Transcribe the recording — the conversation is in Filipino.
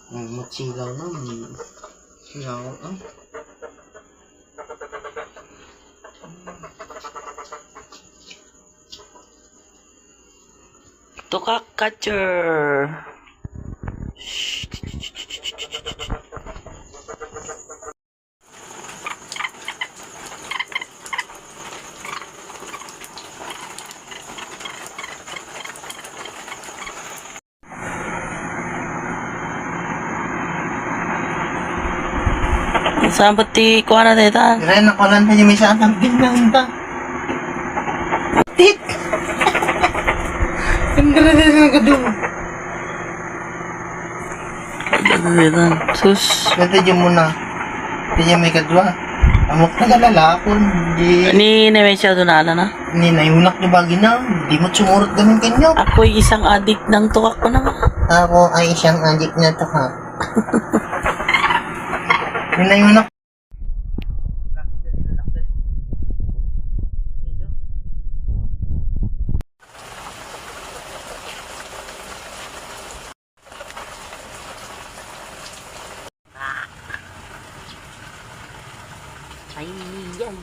Matsigaw na. Sigaw na. Tukak catcher. Saan ba ti kuha na tayo ta? Kaya nakulan na yung isa ang binanda. Tit! Ang gala na ng gadong. Sus. Kaya dyan muna. Kaya may kadwa. Amok na galalakon. Ni may siya doon na. Ni naiunak niyo ba ginaw? Di mo sumurot ganun kanyo. Ako'y isang adik ng tukak ko naman. Ako ay isang adik na to ha. Ni naiunak. Ay, yan.